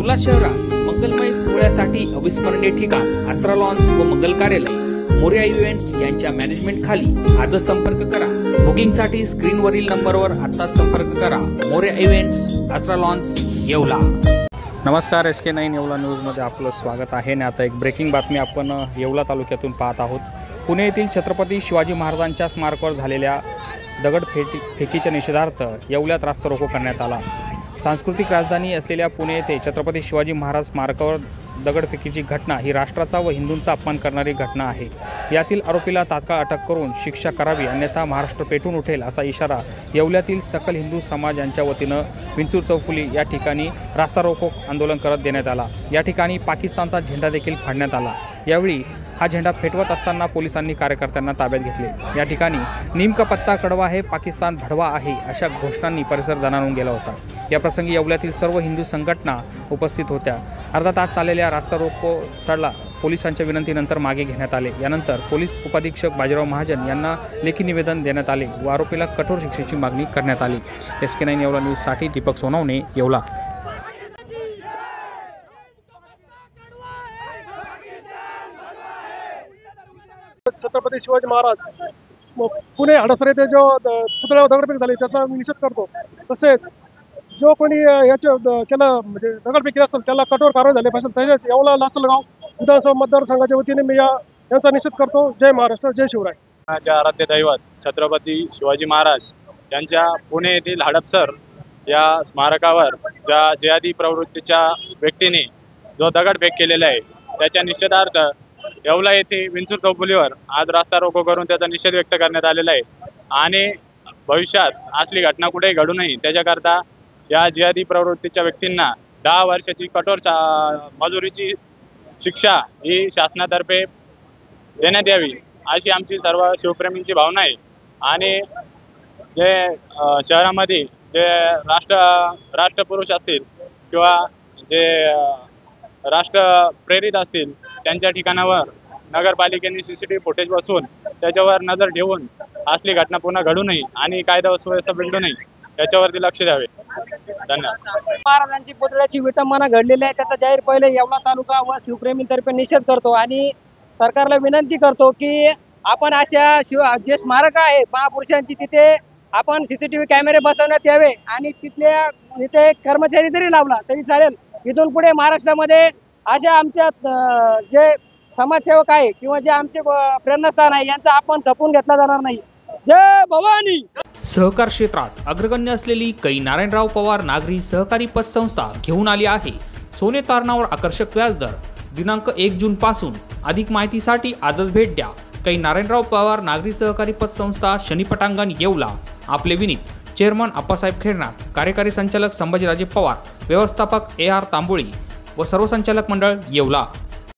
येवला शहरात मंगलमय सोहळ्यासाठी अविस्मरणीय ठिकाण आसरा लॉन्स व मंगल कार्यालय मोरया इव्हेंट्स यांच्या मॅनेजमेंट खाली आजच संपर्क करा। बुकिंगसाठी स्क्रीनवरील नंबरवर आता संपर्क करा। मोरया इव्हेंट्स, आसरा लॉन्स, येवला। नमस्कार, SK9 येवला न्यूजमध्ये आपलं स्वागत आहे। आणि आता एक ब्रेकिंग बातमी आपण येवला तालुक्यातून पाहत आहोत। पुणे येथील छत्रपती शिवाजी महाराजांच्या स्मारकावर झालेल्या दगडफेकीच्या निषेधार्थ येवल्यात रास्ता रोको करण्यात आला। सांस्कृतिक राजधानी असलेल्या पुणे येथे छत्रपती शिवाजी महाराज स्मारकावर दगडफेकीची घटना ही राष्ट्राचा व हिंदूंचा अपमान करणारी घटना आहे। यातील आरोपीला तात्काळ अटक करून शिक्षा करावी, अन्यथा महाराष्ट्र पेटून उठेल असा इशारा येवल्यातील सकल हिंदू समाज यांच्या वतीनं विंचूर चौफुली या ठिकाणी रास्ता रोको आंदोलन करत देण्यात आला। या ठिकाणी पाकिस्तानचा झेंडा देखील फाडण्यात आला। यावेळी हा झेंडा फेटवत असताना पोलिसांनी कार्यकर्त्यांना ताब्यात घेतले। या ठिकाणी नेमका पत्ता कडवा आहे, पाकिस्तान भडवा आहे अशा घोषणांनी परिसर दणाणून गेला होता। या प्रसंगी येवल्यातील सर्व हिंदू संघटना उपस्थित होत्या। अर्धा तास चाललेल्या रास्ता रोको सडला पोलिसांच्या विनंतीनंतर मागे घेण्यात आले। यानंतर पोलीस उपाधीक्षक बाजीराव महाजन यांना लेखी निवेदन देण्यात आले व आरोपीला कठोर शिक्षेची मागणी करण्यात आली। SK9 येवला न्यूजसाठी दीपक सोनवणे, येवला। छत्रपती शिवाजी महाराज पुणे हडसर येथे जो पुतळ्यावर दगडफेक झाली त्याचा मी निषेध करतो। तसेच जो कोणी याचे केलं म्हणजे दगडफेक असेल त्याला कठोर कारवाई झाली पाहिजे। तसेच येवला लासलगाव विधानसभा मतदारसंघाच्या वतीने मी यांचा निषेध करतो। जय महाराष्ट्र, जय शिवराय। माझ्या आराध्य दैवत छत्रपती शिवाजी महाराज यांच्या पुणे येथील हडपसर या स्मारकावर ज्या जिहादी प्रवृत्तीच्या व्यक्तीने जो दगडफेक केलेला आहे त्याच्या निषेधार्थ येवला येथे विंचूर चौफुलीवर आज रास्ता रोको करून त्याचा निषेध व्यक्त करण्यात आलेला आहे। आणि भविष्यात असली घटना कुठेही घडू नये त्याच्याकरता या जिहादी प्रवृत्तीच्या व्यक्तींना 10 वर्षाची कठोर मजुरीची शिक्षा ही शासनातर्फे देण्यात यावी अशी आमची सर्व शिवप्रेमींची भावना आहे। आणि जे शहरामध्ये जे राष्ट्रपुरुष असतील किंवा जे राष्ट्रप्रेरित असतील त्यांच्या ठिकाणावर नगरपालिकेने CCTV फुटेज बसवून त्याच्यावर नजर ठेवून असली घटना पुन्हा घडू नये आणि कायदा व सुव्यवस्था बिघडू नये याच्यावरती लक्ष द्यावे। धन्यवाद। महाराजांची पुतळ्याची विटंबना घडलेली आहे त्याचा जाहीर पहिले येवला तालुका व शिवप्रेमींतर्फे निषेध करतो आणि सरकारला विनंती करतो की आपण अशा जे स्मारक आहे महापुरुषांची तिथे आपण CCTV कॅमेरे बसवण्यात यावे आणि तिथे कर्मचारी जरी लावला तरी चालेल। इथून पुढे महाराष्ट्रामध्ये अशा आमच्या जे समाजसेवक आहे किंवा जे आमचे प्रेरणास्थान आहे यांचा आपण खपून घेतला जाणार नाही। जय भवानी। सहकार क्षेत्रात अग्रगण्य असलेली कै नारायणराव पवार नागरी सहकारी पतसंस्था घेऊन आली आहे सोने तारणावर आकर्षक व्याजदर। दिनांक 1 जून पासून अधिक माहितीसाठी आजच भेट द्या। कै नारायणराव पवार नागरी सहकारी पतसंस्था, शनी पटांगण, येवला। आपले विनीत चेअरमन आप्पासाहेब खैरनार, कार्यकारी संचालक संभाजीराजे पवार, व्यवस्थापक AR तांबोळी व सर्व संचालक मंडळ, येवला।